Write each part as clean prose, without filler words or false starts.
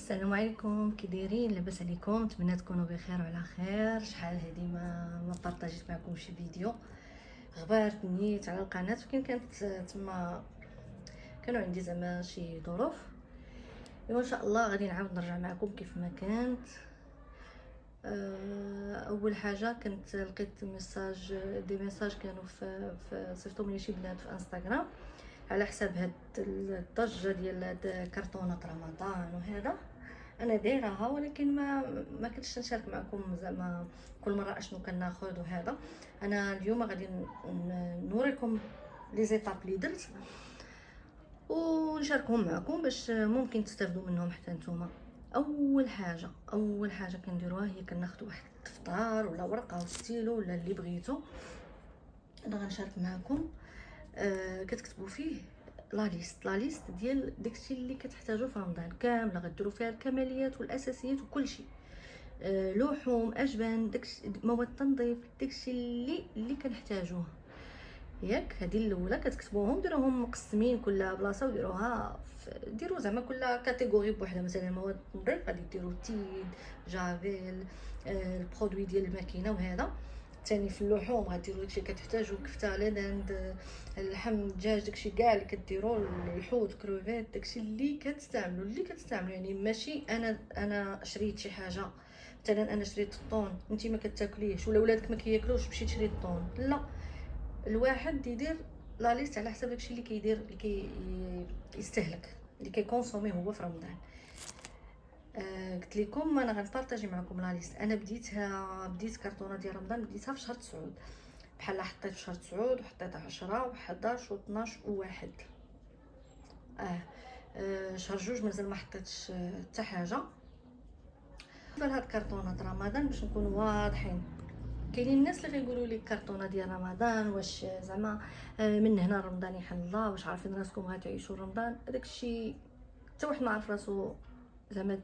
السلام عليكم، كي دايرين؟ لاباس عليكم؟ نتمنى تكونوا بخير وعلى خير. شحال هذه ما بارطاجيت معكم شي فيديو. غبرت نيت على القناه، ولكن كانت تما كانوا عندي زعما شي ظروف. وان شاء الله غادي نعاود نرجع معكم كيف ما كانت. اول حاجه كنت لقيت دي ميساج كانوا في صيفطوا لي شي بنات في انستغرام على حساب هاد الضجه ديال هاد كرتونه رمضان وهذا. انا دايرها، ولكن ما كنتش نشارك معكم زعما كل مره اشنو كناخذ وهذا. انا اليوم غادي نوريكم لي زيتاب اللي درت ونشاركهم معكم باش ممكن تستافدوا منهم حتى نتوما. اول حاجه كنديروها هي كناخذ واحد الدفتر ولا ورقه وستيلو ولا اللي بغيتو. انا غنشارك معكم. كتكتبوا فيه لا ليست ديال داكشي اللي كتحتاجو في رمضان كامله، غديروا فيها الكماليات والاساسيات وكل شيء. لحوم، اجبان، داكشي مواد التنظيف، داكشي اللي كنحتاجوه. ياك هذه الاولى كتكتبوهم، ديروهم مقسمين كل بلاصه وديروها ديروا زعما كل كاتيجوري بوحدها. مثلا مواد التنظيف غادي ديروا تيد، جافيل، البرودوي ديال الماكينه وهذا. ثاني في اللحوم غديروا داكشي كتحتاجو، كفته، لاند، اللحم، الدجاج، داكشي كاع اللي كديروا، الحوت، كروفيت، داكشي اللي كتستعملوا يعني ماشي انا شريت شي حاجه. مثلا انا شريت الطون، انت ما كتاكليهش ولا ولادك ما كياكلوش، مشيت شريت الطون. لا، الواحد يدير لا ليست على حسب داكشي اللي كيدير، اللي يستهلك، اللي كيكونسومي هو في رمضان. قلت لكم انا غنبارطاجي معكم لا ليست. انا بديت كرتونه ديال رمضان بديتها في شهر 9، بحال حطيت في شهر 9 وحطيت 10 و11 و12 و1. شهر 2 مازال ما حطيتش حتى حاجه. بالنسبه لهاد كرتونه رمضان باش نكونوا واضحين، كاينين الناس اللي غيقولوا لي كرتونه ديال رمضان واش زعما من هنا رمضان يحل الله، واش عارفين راسكم غتعيشوا رمضان؟ هذاك الشيء حتى واحد ما عارف راسو زعما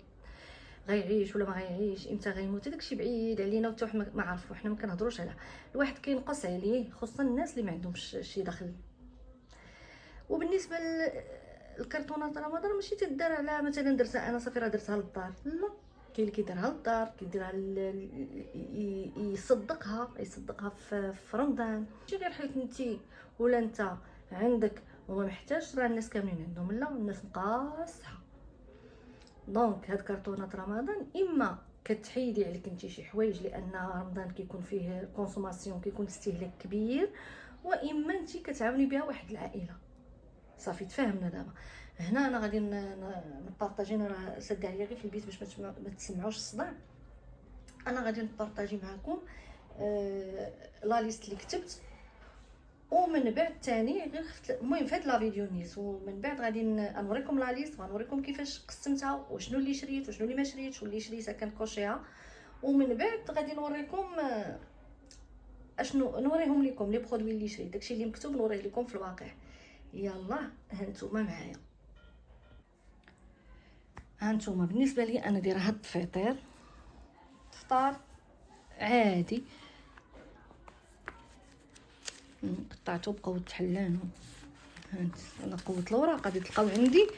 غيعيش ولا ما غيعيش، امتى غيموت، هذاك الشيء بعيد علينا وحتى واحد ما عارفو. حنا ما كنهضروش عليه، الواحد كينقص عليه، خصوصا الناس اللي ما عندهمش شي دخل. وبالنسبه الكرتونه رمضان ماشي تدار على مثلا درتها انا صافي راه درتها للدار، لا، كاين اللي كيديرها للدار، كيديرها يصدقها في رمضان. ماشي غير حيت انت ولا انت عندك وما محتاج، راه الناس كاملين عندهم، لا، الناس مقاصحه. دونك هاد كرتونه رمضان اما كتحيدي عليك انت شي حوايج، لان رمضان كيكون فيه كونسوماسيون، كيكون استهلاك كبير، واما انت كتعاوني بها واحد العائله. صافي تفاهمنا دابا. هنا انا غادي نبارطاجي، انا راه سد عليا غير في البيت باش ما تسمعوش الصداع. انا غادي نبارطاجي معكم لا ليست اللي كتبت، ومن بعد ثاني غير المهم في هاد لا فيديو نيت، ومن بعد غادي نوريكم لا ليست، غنوريكم كيفاش قسمتها وشنو اللي شريت وشنو اللي ما شريتش، واللي شريتها كنكوشيها. ومن بعد غادي نوريكم اشنو نوريهم لكم لي برودوي اللي شريت، داكشي اللي مكتوب نوريه لكم في الواقع. يلا هانتوما معايا. هانتوما بالنسبه لي انا دايره هاد الفطير، فطار عادي، قطعته بقوه حلان. هانت انا قوه الوراق غادي تلقاو عندي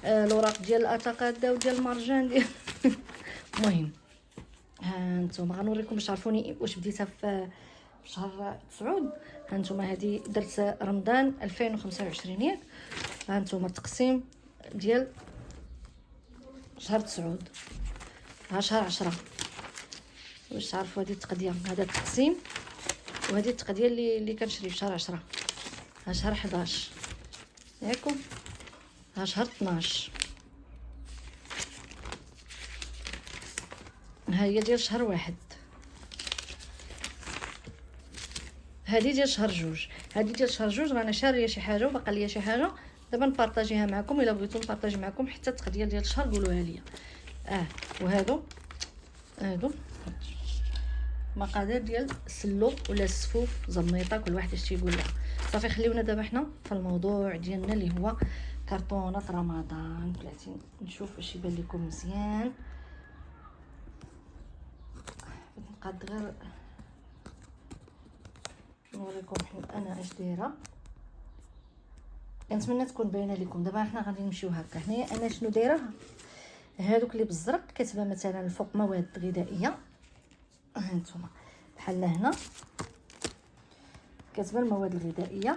الوراق ديال الاتاكادا وديال المرجان ديال المهم هانتوما غنوريكم باش تعرفوني واش بديتها في شهر 9. هانتوما هذه درت رمضان 2025 ياك. هانتوما التقسيم ديال شهر 9، ها شهر 10 باش تعرفوا هذه التقديه. هذا التقسيم وهذه التقديه اللي كنشري في شهر 10. ها شهر 11 ياكم، ها شهر 12، ها هي ديال شهر 1، هذه ديال شهر 2. هذه ديال شهر 2 رانا شاريه شي حاجه وباقا ليا شي حاجه دابا نبارطاجيها معكم. الا بغيتو نبارطاجي معكم حتى التقديه ديال الشهر قولوها ليا. وهادو مقادير ديال السلو ولا السفوف، زميطه، كل واحد اش تيقول لها. صافي خليونا دابا حنا في الموضوع ديالنا اللي هو كرتونه رمضان. بلاتي نشوف واش يبان لكم مزيان. نقاد غير نوريكم انا اش دايره، كنتمنى تكون باينه لكم. دابا حنا غادي نمشيو هكا. هنايا انا شنو دايره، هادوك اللي بالزرق كاتبه مثلا الفوق مواد غذائيه، ها نتوما بحال هنا كاتبه المواد الغذائيه،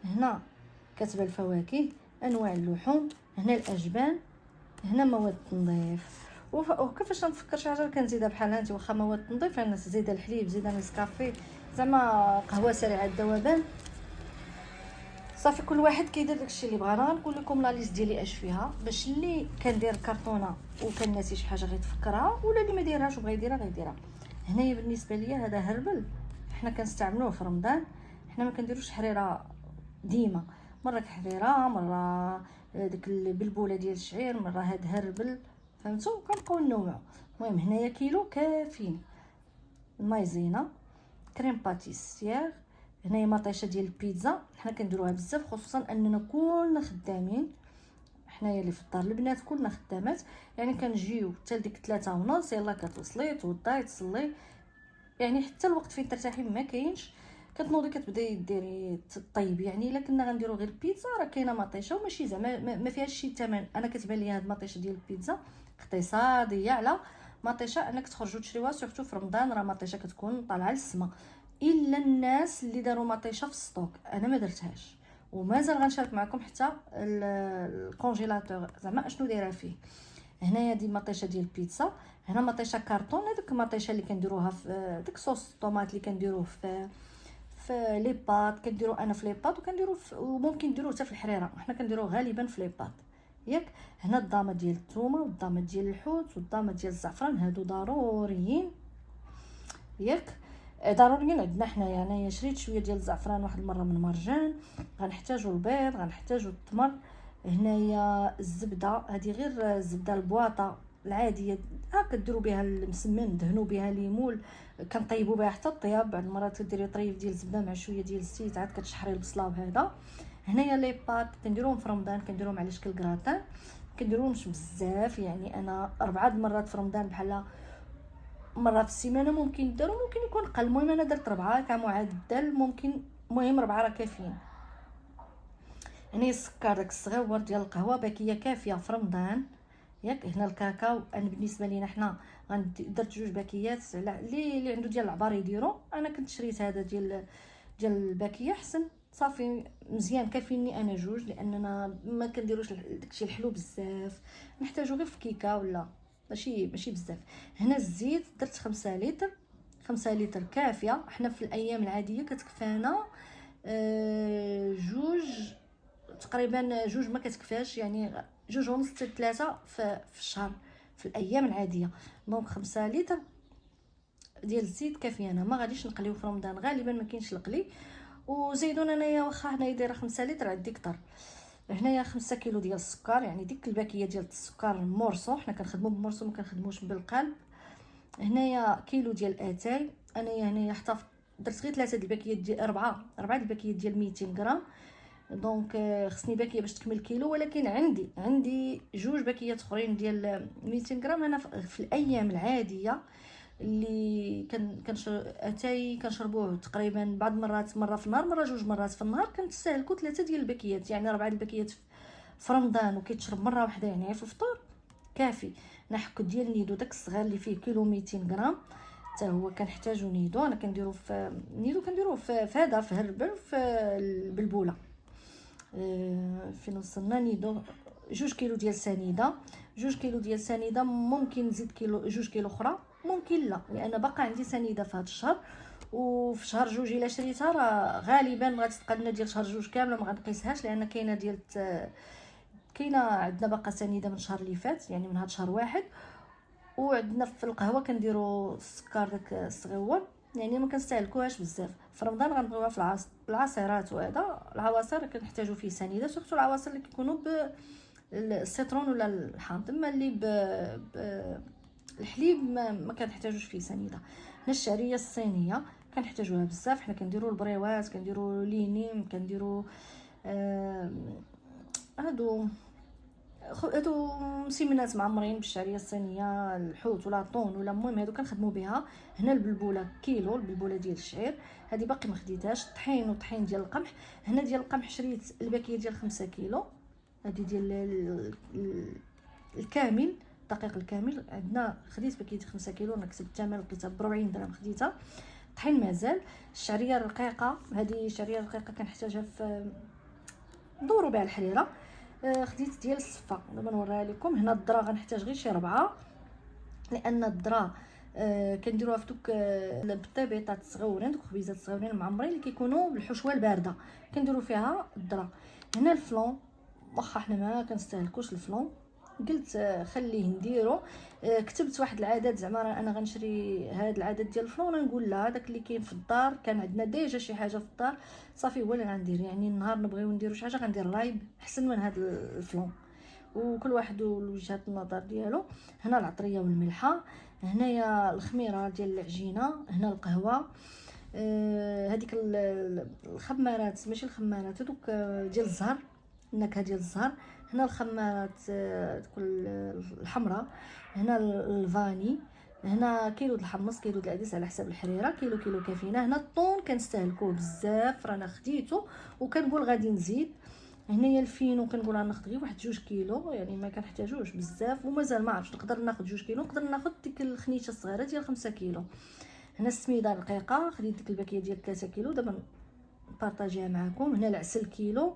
هنا كاتبه الفواكه، انواع اللحوم، هنا الاجبان، هنا مواد التنظيف. وكيفاش نفكر شي حاجه كنزيدها بحال هانتي، واخا مواد التنظيف انا زيد الحليب، زيد نسكافيه، زعما قهوه سريعه الذوبان. صافي كل واحد كيدير داكشي اللي بغا. انا غنقول لكم لا ليست ديالي اش فيها، باش اللي كندير كرتونه وكناسي شي حاجه غيتفكرها، ولا اللي ما دايرهاش وبغا يديرها غيديرها. هنايا بالنسبه ليا هذا هربل، حنا كنستعملوه في رمضان، حنا ما كنديروش حريره ديما، مره حريره، مره ديك البلبوله ديال الشعير، مره هاد هربل، فهمتوا؟ كنبقاو نوعو. المهم هنايا كيلو كافيين المايزينا، كريم باتيسير، هنايا مطيشه ديال البيتزا، حنا كنديروها بزاف خصوصا اننا كلنا خدامين، حنايا اللي في الدار البنات كلنا خدامات، يعني كنجيو حتى لديك 3:30 يلا كتوصلي توضاي تصلي، يعني حتى الوقت فين ترتاحي ما كاينش، كتنوضي كتبداي ديري طيب. يعني الا كنا غنديروا غير البيتزا راه كاينه مطيشه وماشي زعما ما فيهاش شي ثمن. انا كتبان لي هاد المطيشه ديال البيتزا اقتصاديه على مطيشه انك تخرجوا تشريوها، سورتو في رمضان راه مطيشه كتكون طالعه للسما، الا الناس اللي داروا مطيشه في السطوك. انا ما درتهاش ومازال غنشارك معكم حتى الكونجيلاتور زعما اشنو دايره فيه. هنايا دي مطيشه ديال البيتزا، هنا مطيشه كارطون، هذيك المطيشه اللي كنديروها في ديك صوص الطوماط اللي كنديروه في لي بات، كنديرو انا في لي بات وكنديرو وممكن نديروه حتى في الحريره، حنا كنديروه غالبا في لي بات ياك. هنا الضامه ديال الثومه والضامه ديال الحوت والضامه ديال الزعفران، هادو ضروريين ياك، ضروريين عندنا حنايا. انايا شريت شويه ديال الزعفران واحد المره من مرجان. غنحتاجو البيض، غنحتاجو التمر، هنايا الزبده، هذه غير الزبده البواطه العاديه كديروا بها المسمن، ندهنوا بها ليمول، كنطيبوا بها حتى الطياب. بعض المرات كديري طريف ديال الزبده مع شويه ديال الزيت، عاد كتشحري البصله وهذا. هنايا لي بات كنديروهم في رمضان، كنديروهم على شكل كراطان، كنديروهمش بزاف، يعني انا 4 المرات في رمضان بحال مره في السيمانه ممكن داروا، ممكن يكون قل. المهم انا درت 4 كمعدل، ممكن المهم 4 راه كافيين. يعني السكر داك الصغيور ديال القهوه باكيه كافيه في رمضان ياك. هنا الكاكاو انا بالنسبه لينا حنا درت 2 باكيات، اللي عنده ديال العبار يديرو، انا كنت شريت هذا ديال الباكيه احسن، صافي مزيان كافيني انا 2، لاننا ما كنديروش داكشي الحلو بزاف، نحتاجو غير في كيكه ولا ماشي بزاف. هنا الزيت درت 5 لتر، 5 لتر كافيه. حنا في الايام العاديه كتكفانا 2 تقريبا، 2 ما كتكفاش، يعني 2.5 حتى 3 في الشهر في الايام العاديه. دونك 5 لتر ديال الزيت كافيه. انا ما غاديش نقليو في رمضان، غالبا ما كاينش القلي. وزيدون انايا واخا هنايا دايره 5 لتر عندي كتر. هنايا 5 كيلو ديال السكر، يعني ديك الباكيه ديال السكر مورسو، حنا كنخدموا بمورسو ما كنخدموش بالقلب. هنايا كيلو ديال الاتاي، انايا هنايا حتى درت غير 3 د الباكيات ديال 4 د الباكيات ديال 200 غرام. دونك خصني باكيه باش تكمل كيلو، ولكن عندي 2 باكيات اخرين ديال 200 غرام. انا في الايام العاديه اللي اتاي كنشربوه تقريبا بعض المرات مره في النهار، مره 2 مرات في النهار، كنستهلكوا 3 ديال الباكيات، يعني 4 د الباكيات في رمضان، وكيتشرب مره واحده يعني في الفطور كافي. نحكو ديال النيدو داك الصغير اللي فيه كيلو 200 غرام حتى هو كنحتاجو نيدو. انا كنديرو في نيدو، كنديرو في هذا في هربل في البلبوله. فين وصلنا؟ نيدو 2 كيلو ديال سنيده، 2 كيلو ديال سنيده، ممكن نزيد كيلو 2 كيلو اخرى، ممكن لا، لان باقا عندي سنيده في هذا الشهر. وفي شهر 2 الا شريتها راه غالبا غتبقى لنا ديال شهر 2 كامله، ما غنقيسهاش، لان كاينه عندنا باقا سنيده من الشهر اللي فات، يعني من هذا شهر 1. وعندنا في القهوه كنديروا السكر داك الصغيور، يعني ما كنستهلكوهاش بزاف. في رمضان غنبغيوها في العصيرات، وهذا العواصر كنحتاجو فيه سنيده، سورتو العواصر اللي كيكونوا بالسيترون ولا الحامض. اما اللي الحليب ما كنحتاجوش فيه سنيده. هنا الشعريه الصينيه كنحتاجوها بزاف، حنا كنديروا البريوات، كنديروا لينيم، كنديروا هادو مسمنات معمرين بالشعريه الصينيه، الحوت ولا طون ولا، المهم هادو كنخدموا بها. هنا البلبوله كيلو، البلبوله ديال الشعير هذه باقي ما خديتهاش. طحين وطحين ديال القمح. هنا ديال القمح شريت الباكيه ديال 5 كيلو، هذه ديال الكامل الدقيق الكامل عندنا. خديت باكيت 5 كيلو، انا كسبت الثمن لقيتها ب 40 درهم خديتها. طحين مازال. الشعريه الرقيقه، هذه الشعريه الرقيقه كنحتاجها في ندورو بها الحريره. خديت ديال الصفه، دابا نوريها لكم. هنا الذره غنحتاج غير شي 4، لان الذره كنديروها في دوك البطيبيطات الصغيورين، دوك الخبيزات الصغيورين المعمرين اللي كيكونوا بالحشوه البارده، كنديروا فيها الذره. هنا الفلون، واخا حنا ما كنستهلكوش الفلون، قلت خليه نديرو. كتبت واحد العدد، زعما انا غنشري هذا العدد ديال الفلون، نقول لا هذاك اللي كاين في الدار، كان عندنا ديجا شي حاجه في الدار صافي هو اللي غندير. يعني النهار نبغيو نديرو شي حاجه غندير رايب احسن من هذا الفلون، وكل واحد وجهه النظر ديالو. هنا العطريه والملحه، هنايا الخميره ديال العجينه، هنا القهوه. هذيك الخمارات، ماشي الخمارات هذوك ديال الزهر، النكهه ديال الزهر. هنا الخمارات تكون الحمراء. هنا الفاني. هنا كيلو د الحمص، كيلو د العدس على حساب الحريره، كيلو كافينه. هنا الطون كنستهلكوه بزاف، رانا خديته وكنقول غادي نزيد. هنايا الفينو كنقول غناخذ غير واحد 2 كيلو، يعني ما كنحتاجوش بزاف، ومازال ما عرفتش نقدر ناخذ 2 كيلو، نقدر ناخذ ديك الخنيشه الصغيره ديال 5 كيلو. هنا السميده الرقيقه، خديت ديك الباكيه ديال 3 كيلو، دابا نبارطاجيها معكم. هنا العسل كيلو.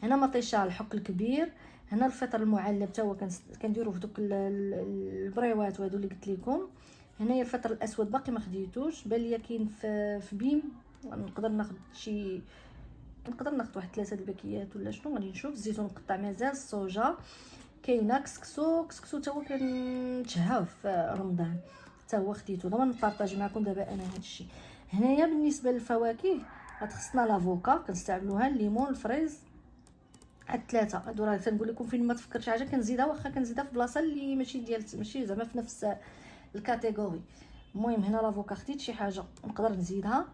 هنا مطيشه الحك الكبير. هنا الفطر المعلب حتى هو كنديرو في دوك البريوات وهادو اللي قلت لكم. هنايا الفطر الاسود باقي ما خديتوش، بان ليا كاين في بيم، نقدر ناخذ شي، نقدر ناخذ واحد 3 الباكيات ولا شنو، غادي نشوف. الزيتون مقطع مازال. الصوجا كاينه. كسكسو حتى هو كنتشهاو في رمضان، حتى هو خديته. دابا نبارطاجي معكم دابا انا هذا الشيء. هنايا بالنسبه للفواكه غتخصنا لافوكا، كنستعملوها، الليمون، الفريز، هاد 3 هادو راه تنقول لكم فين ما تفكر شي حاجه كنزيدها، واخا كنزيدها في بلاصه اللي ماشي زعما في نفس الكاتيجوري. المهم هنا لافوكا خديت شي حاجه نقدر نزيدها،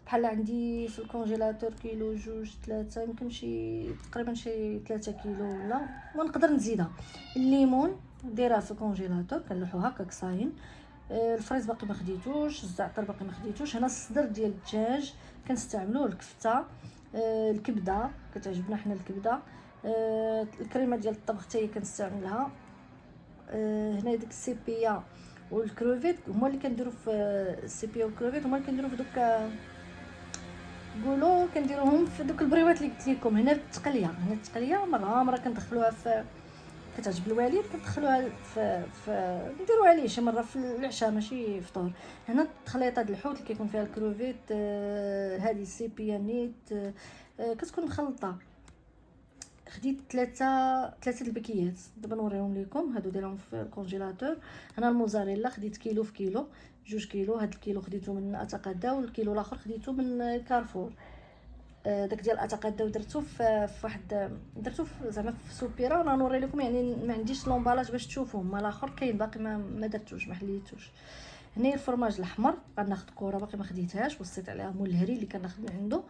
بحال عندي في الكونجيلاتور كيلو 2 3، يمكن شي تقريبا شي 3 كيلو ولا، ونقدر نزيدها. الليمون دايرها في الكونجيلاتور كنلوحو هكاك صاين. الفريز باقي ما خديتوش، الزعتر باقي ما خديتوش. هنا الصدر ديال الدجاج كنستعملوه. الكفته، الكبده كتعجبنا حنا الكبده. الكريمه ديال الطبخ حتى هي كنستعملها. هنا ديك السيبيه والكروفيت هما اللي كنديروا في السيبيه والكروفيت هما اللي كنديروا في دوك، قولوا كنديروهم في دوك البريوات اللي قلت لكم. هنا التقليه مره كندخلوها في، كتعجب الوالد كندخلوها في نديروها ليه شي مره في العشاء ماشي فطور. هنا التخليطه د الحوت اللي كيكون فيها الكروفيت، هذه السيبيه نيت، كتكون مخلطه. خديت ثلاثه الباكيات، دابا نوريهم لكم. هادو دايرهم في الكونجيلاتور. هنا الموزاريلا خديت كيلو في كيلو، 2 كيلو. هاد الكيلو خديته من اتقدا، والكيلو الاخر خديته من كارفور. داك ديال اتقدا درتو في واحد، درتو زعما في سوبيرا، وانا نوري لكم يعني ما عنديش لومبالاج باش تشوفوه. ما الاخر كاين باقي ما درتوش، ما حليتوش. هنا الفرماج الاحمر غناخذ كوره باقي ما خديتهاش، وصيت عليها مول الهري اللي كناخذ من عنده،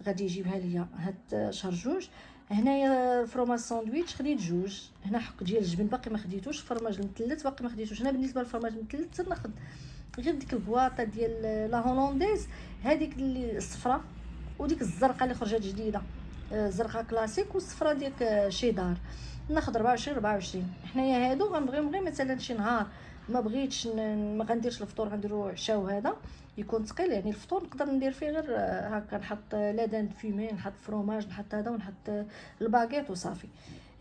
غادي يجيبها ليا هاد شهر 2. هنايا الفرماج ساندويتش خديت 2. هنا حك ديال الجبن باقي ما خديتوش. الفرماج المثلث باقي ما خديتوش. هنا بالنسبه للفرماج المثلث ناخذ غير ديك البواطه ديال لا هولنديز، هذيك اللي الصفراء، وديك الزرقاء اللي خرجت جديده، زرقاء كلاسيك، والصفراء ديك شيدار. ناخذ 24. حنايا هادو غنبغيهم غير مثلا شي نهار ما بغيتش ما غنديرش الفطور، غنديرو عشاء، وهذا يكون ثقيل. يعني الفطور نقدر ندير فيه غير هكا، نحط لادان فيمي، نحط فروماج، نحط هذا، ونحط الباكيت وصافي.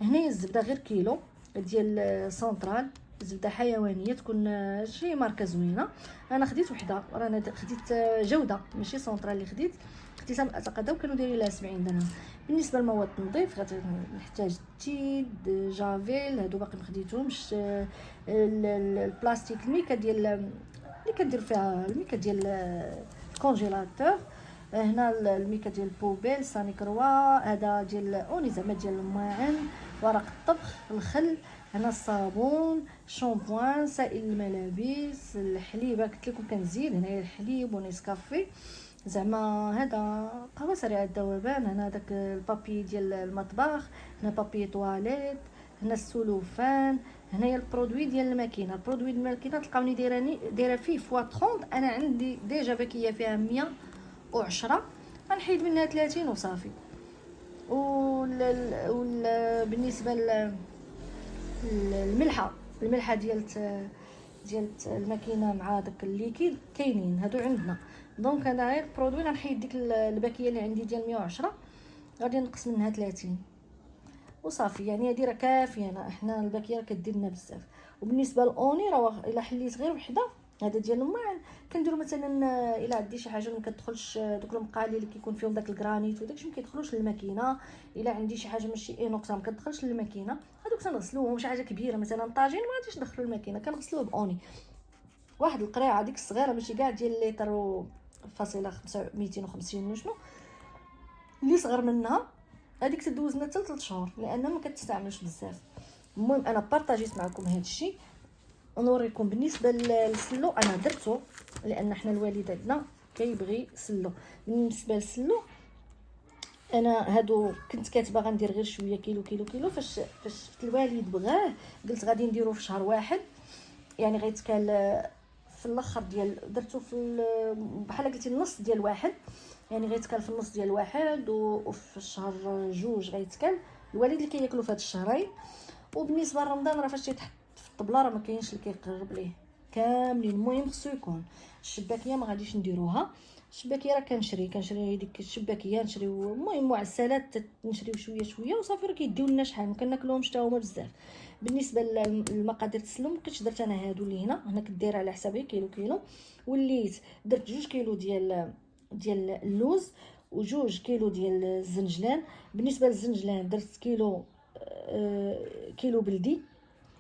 هنايا الزبده غير كيلو ديال سنترال، زبده حيوانيه، تكون شي ماركه زوينه. انا خديت وحده، رانا خديت جوده ماشي سنترال اللي خديتها من اتقدا، وكانوا دايرين لها 70 درهم. بالنسبه للمواد التنظيف غنحتاج تيد، جافيل، هادو باقي ما خديتهمش. البلاستيك، الميكا ديال اللي كندير فيها الميكا ديال الكونجيلاتور. هنا الميكا ديال البوبيل ساني كروا، هذا ديال اوني زعما ديال الماعن، ورق الطبخ، الخل. هنا الصابون، شامبوان، سائل الملابس، الحليب قلت لكم كنزيد. هنايا الحليب ونيسكافي، زعما هذا قهوه سريعه الذوبان. هنا داك البابي ديال المطبخ، هنا بابي تواليت، هنا السلوفان. هنايا البرودوي ديال الماكينه، البرودوي ديال الماكينه تلقاوني دايره فيه فوا 30. انا عندي ديجا باكيه فيها 110، غنحيد منها 30 وصافي. بالنسبه للملحه الملحه ديال الماكينه مع داك الليكيد كاينين هادو عندنا. دونك انا غير برودوي غنحيد ديك الباكيه اللي عندي ديال 110 غادي نقص منها 30 وصافي. يعني هادي راه كافيه، حنا الباكيه راه كدير لنا بزاف. وبالنسبه للاوني راه الا حليت غير وحده هذا ديال الماعن كنديروا مثلا الا عندي شي حاجه ما كتدخلش دوك المقالي اللي كيكون فيهم داك الكرانيت وداكشي ما كيدخلوش للماكينه. الا عندي شي حاجه ماشي اينوكس ما كتدخلش للماكينه هذوك تنغسلوهم. شي حاجه كبيره مثلا طاجين ما غاديش ندخلو الماكينه كنغسلوه باوني. واحد القريعه ديك الصغيره ماشي كاع ديال لتر و فاصله 250 وشنو اللي صغر منها هذيك تدوز لنا حتى 3 شهور لان ما كتستعملش بزاف. المهم انا بارطاجيت معكم هذا الشيء ونوريكم. بالنسبه للسلو انا درته لان حنا الوالد عندنا كيبغي سلو. بالنسبه للسلو انا هادو كنت كاتبه غندير غير شويه كيلو فاش الوالد بغاه قلت غادي نديرو في شهر واحد. يعني غيتكال في الاخر ديال درتو في بحال قلتي النص ديال واحد، يعني غيتكال في النص ديال واحد وفي الشهر جوج غيتكال. الوالد اللي كياكلو في هاد الشهرين. وبالنسبه لرمضان راه فاش تيتحط في الطبله راه ما كاينش اللي كيقرب ليه كاملين. المهم خصو يكون الشباكيه ما غاديش نديروها. الشباكيه راه كنشري ديك الشباكيه نشريو المهم معسلات نشريو شويه وصافي راه كيديو لنا شحال ما كناكلوهمش حتى هما بزاف. بالنسبه للمقادير السلو مبقيتش درت انا هادو اللي هنا كدير على حسابي كيلو. وليت درت 2 كيلو ديال اللوز و2 كيلو ديال الزنجلان. بالنسبه للزنجلان درت كيلو بلدي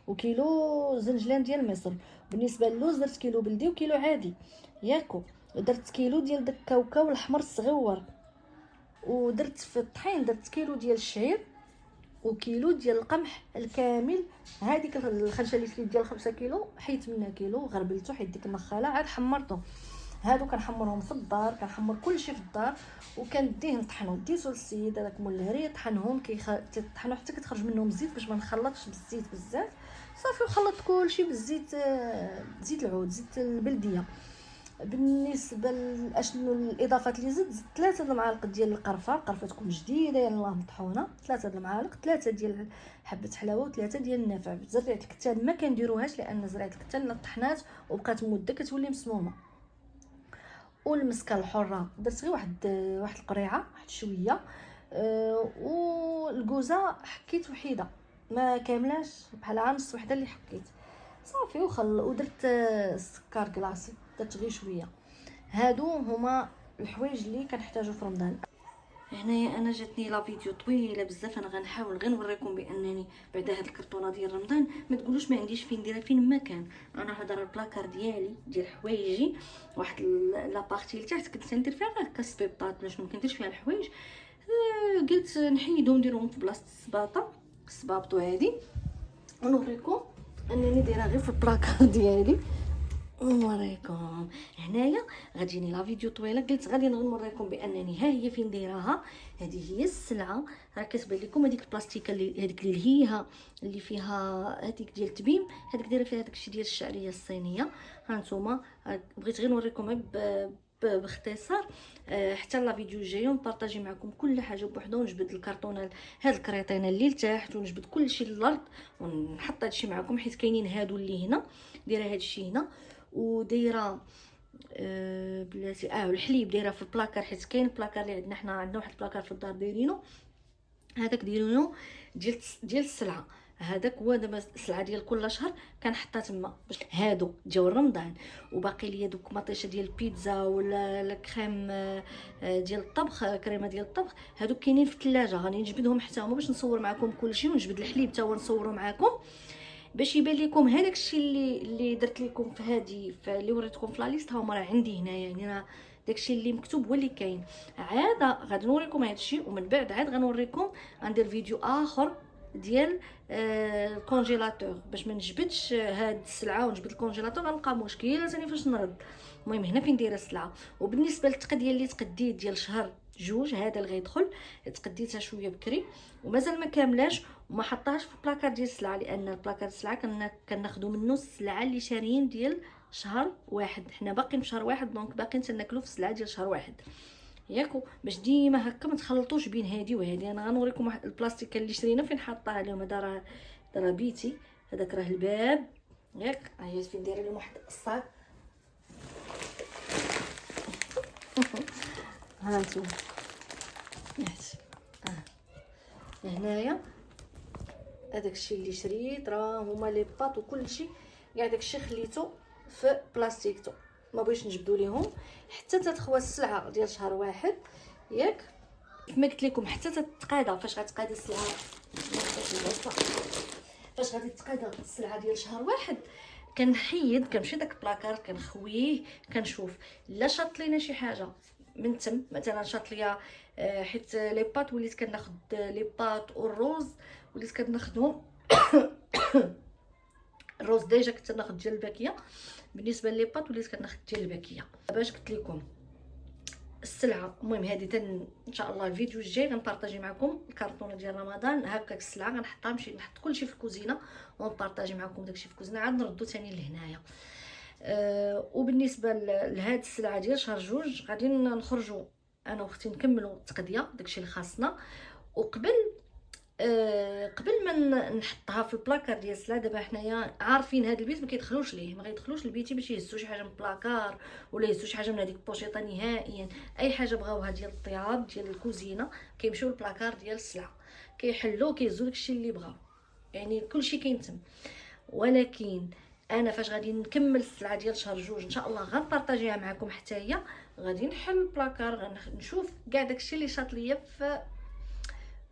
وكيلو زنجلان ديال مصر. بالنسبه للوز درت كيلو بلدي وكيلو عادي ياكو. درت كيلو ديال داك الكاوكاو الاحمر الصغيور. ودرت في الطحين درت كيلو ديال الشعير وكيلو ديال القمح الكامل. هذيك الخنشه اللي فيه ديال 5 كيلو حيت منها كيلو غربلته حيت ديك النخاله عاد حمرته. هادو كنحمرهم في الدار كنحمر كلشي في الدار وكنديه نطحنو. ديتو للسيد هذاك مول الهري طحنهم كيطحنوا حتى كتخرج منهم الزيت باش ما نخلطش بالزيت بزاف. صافي وخلطت كلشي بالزيت زيت العود زيت البلديه. بالنسبه لاشنو الاضافات اللي زدت 3 المعالق ديال القرفه تكون جديده يعني الله مطحونه 3 المعالق 3 ديال حبه حلاوه و3 ديال النافع. زريعه الكتان ما كنديروهاش لان زريعه الكتان طحنات وبقات مده كتولي مسمومه. والمسكه الحره درت غير واحد القريعه واحد شويه. والكوزه حكيت وحيده ما كاملاش بحال نص وحده اللي حكيت صافي ودرت السكر كلاصي درت غير شويه. هادو هما الحوايج اللي كنحتاجو في رمضان. هنايا انا جاتني لا فيديو طويله بزاف انا غنحاول غير نوريكم بانني بعد هاد الكرتونه ديال رمضان ما تقولوش ما عنديش فين نديرها فين ما كان. انا هذا البلاكار ديالي ديال حوايجي واحد لا بارتي لتحت كنت ندير فيها غير كسبيبطات باش ما كنديرش فيها الحوايج. قلت نحيدهم نديرهم في بلاصه السبابطو هادي ونوريكم انني دايره غير في البلاكار ديالي. نوريكم هنايا غتجيني لا فيديو طويله قلت غادي نوريكم بانني ها هي فين دايراها. هذه هي السلعه راه كتبان لكم هذيك البلاستيكه اللي هذيك اللي لهيها اللي فيها هذيك ديال التبيم هذيك دايره فيها داكشي ديال الشعريه الصينيه. ها نتوما بغيت غير نوريكم باختصار حتى لا فيديو الجايه ونبارطاجي معكم كل حاجه بوحدها ونجبد الكرتونه هاد الكريطينه اللي لتحت ونجبد كلشي للارض ونحط هادشي معكم حيت كاينين هادو اللي هنا دايره هادشي هنا ودايره بلاتي الحليب دايره في البلاكار حيت كاين البلاكار اللي عندنا واحد البلاكار في الدار دايرينو هذاك دايرينو ديال السلعه. هذاك هو دابا السلعه ديال كل شهر كنحطها تما باش هادو ديال رمضان. وباقي ليا دوك مطيشه ديال البيتزا ولا الكريم ديال الطبخ كريمه ديال الطبخ هادو كاينين في الثلاجه غادي نجبدهم حتى هما باش نصور معكم كلشي ونجبد الحليب حتى هو نصورو معكم باش يبان لكم هذاك الشيء اللي درت لكم في هذه اللي وريتكم في لا ليست ها هما راه عندي هنايا. يعني راه داكشي اللي مكتوب هو اللي كاين. عاد غادي نوريكم هذا الشيء ومن بعد عاد غنوريكم غندير فيديو اخر ديال الكونجيلاتور باش ما نجبدش هاد السلعه ونجبد الكونجيلاتور غنلقى مشكل ثاني فاش نرد. المهم هنا فين دايره السلعه. وبالنسبه للتقديه اللي تقديت ديال شهر جوج هذا اللي غيدخل تقديتها شويه بكري ومازال ما كاملاش وما حطاهاش في البلاكار ديال السلعه لان البلاكار السلعه كناخذوا منه السلعه اللي شاريين ديال شهر واحد. حنا باقيين في شهر واحد دونك باقيين تناكلوا في السلعه ديال شهر واحد ياكو باش ديما هكا ما تخلطوش بين هذه وهذه. انا غنوريكم واحد البلاستيك اللي شرينا فين حاطاها اليوم. هذا راه بيتي هذاك راه الباب ياك. هي فين دايره لهم واحد الصاك. ها انتم هنايا هذاك الشيء اللي شريت راه هما لي باط وكلشي كاع داكشي خليته في بلاستيكتو، ما بغيتش نجبدو ليهم حتى تتخوى السلعه ديال شهر واحد ياك. كما قلت لكم حتى تتقادا فاش غتقادا السلعه، فاش غادي تقادا السلعه ديال شهر واحد كنحيد كنمشي داك البلاكار كنخويه كنشوف لا شاط لينا شي حاجه من تم. مثلا شاط ليا حيت لي باط وليت كناخذ لي باط والروز وليت كناخذهم الروز ديجا كنت ناخذ ديال الباكيه، بالنسبه لي باط وليت كناخذ ديال الباكيه. باش قلت لكم السلعه. المهم هذه ان شاء الله الفيديو الجاي غنبارطاجي معكم الكرتونه ديال رمضان هكاك السلعه غنحطها نمشي نحط كلشي في الكوزينه ونبارطاجي معكم داكشي في الكوزينه عاد نردو ثاني لهنايا. وبالنسبه لهاد السلعه ديال شهر جوج غادي نخرجوا انا واختي نكملوا التقضيه داكشي اللي خاصنا. وقبل قبل ما نحطها في البلاكار ديال السلعه دابا حنايا عارفين هذا البيت ما كيدخلوش ليه، ما غيدخلوش لبيتي باش يهزوا شي حاجه من البلاكار ولا يهزوا شي حاجه من هذيك البوشيطه نهائيا. اي حاجه بغاوها ديال الطياب ديال الكوزينه كيمشيو للبلاكار ديال السلعه كيحلوا كيهزوا داكشي اللي بغاو، يعني كلشي كينتم. ولكن انا فاش غادي نكمل السلعه ديال شهر جوج ان شاء الله غنبارطاجيها معكم حتى هي. غادي نحل البلاكار غنشوف كاع داكشي اللي شاط ليا في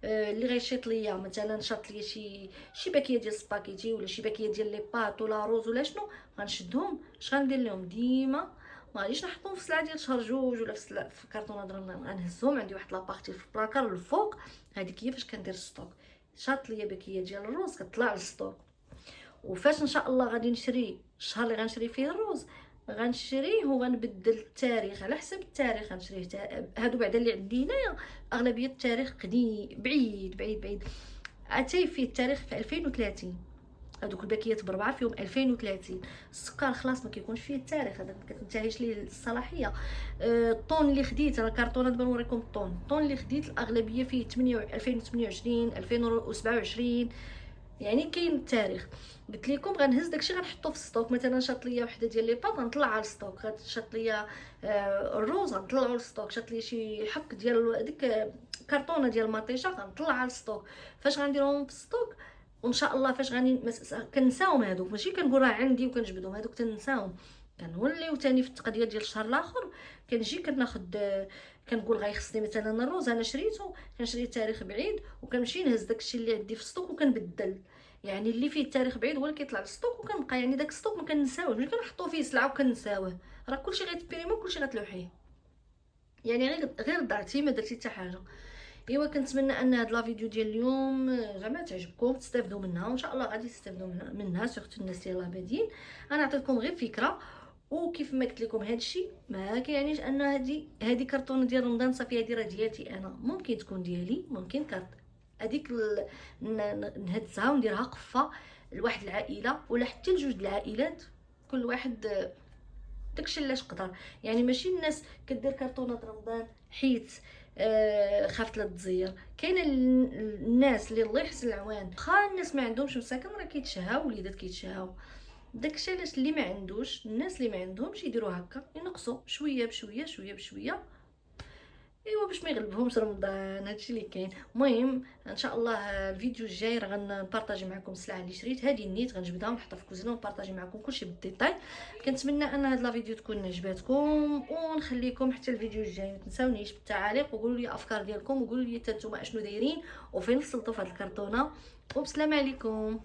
اللي غيشيط ليا. مثلا شاط ليا شي باكيه ديال سباكيتي ولا شي باكيه ديال لي باط ولا روز ولا شنو غنشدهم اش غندير لهم ديما ما غاديش نحطهم في السلعه ديال شهر جوج ولا في كرتونه ديال رمضان. غنهزهم عندي واحد لابارتي في البلاكار الفوق هذيك هي فاش كندير الستوك. شاط ليا باكيه ديال الروز كطلع للستوك. وفاش ان شاء الله غادي نشري الشهر اللي غنشري فيه الروز غنشريه وغنبدل التاريخ على حسب التاريخ غنشريه. هادو بعدا اللي عندي هنايا اغلبيه التاريخ قديم بعيد بعيد بعيد. عتاي فيه التاريخ في 2030 هادوك الباكيات بربعه فيهم 2030. السكر خلاص ما كيكونش فيه التاريخ هذاك ما كتنتهيش ليه الصلاحيه. الطون اللي خديت راه كرتونه دابا نوريكم الطون اللي خديت الاغلبيه فيه 2028 2027 يعني كاين التاريخ. قلت لكم غنهز داكشي غنحطو في الستوك. مثلا شاط ليا وحده ديال لي باط غنطلع على الستوك، شاط ليا الروز غنطلعو للستوك، شاط ليا شي حك ديال ديك كرتونه ديال المطيشه غنطلع على الستوك. فاش غنديرهم في الستوك وان شاء الله فاش غادي كنساهم هادوك ماشي كنقول راه عندي وكنجبدهم هادوك تنساهم كنوليو ثاني في التقضيه ديال الشهر الاخر كنجي كناخذ كنقول غيخصني مثلا الروز انا شريته كنشري تاريخ بعيد وكنمشي نهز داكشي اللي عندي في السطوك وكنبدل. يعني اللي فيه التاريخ بعيد هو اللي كيطلع للسطوك وكنبقى يعني داك السطوك ما كنساوش ملي كنحطو فيه سلعه وكنساوه راه كلشي غيتبريمو كلشي غتلوحيه. يعني غير ضعتي ما درتي حتى حاجه. ايوا كنتمنى ان هاد لا فيديو ديال اليوم زعما تعجبكم تستافدوا منها وان شاء الله غادي تستافدوا منها سورتو الناس يلاه بادين. انا عطيتكم غير فكره وكيف ما قلت لكم هادشي ما كيعنيش ان هذه كرتونه ديال رمضان صافي هذه راه ديالتي انا. ممكن تكون ديالي ممكن هذيك نهزها ونديرها قفه لواحد العائله ولا حتى لجوج العائلات كل واحد داكشي اللي قدر. يعني ماشي الناس كدير كرتونه رمضان حيت خافت لا تزير. كاين الناس اللي الله يحسن العوان واخا الناس ما عندهمش مساكن راه كيتشهاو وليدات كيتشهاو داكشي علاش اللي ما عندوش الناس اللي ما عندهمش يديروا هكا ينقصوا شويه بشويه شويه بشويه ايوا باش ما يغلبهمش رمضان. هادشي اللي كاين. المهم ان شاء الله الفيديو الجاي راه غنبارطاجي معكم السلعه اللي شريت هذه النيت غنجبدها ونحطها في الكوزينه ونبارطاجي معكم كلشي بالديتاي. كنتمنى ان هاد لا فيديو تكون عجباتكم ونخليكم حتى الفيديو الجاي. ما تنساونيش بالتعاليق وقولوا لي افكار ديالكم وقولوا لي حتى نتوما اشنو دايرين وفين وصلتوا في هاد الكرتونه. وبسلام عليكم.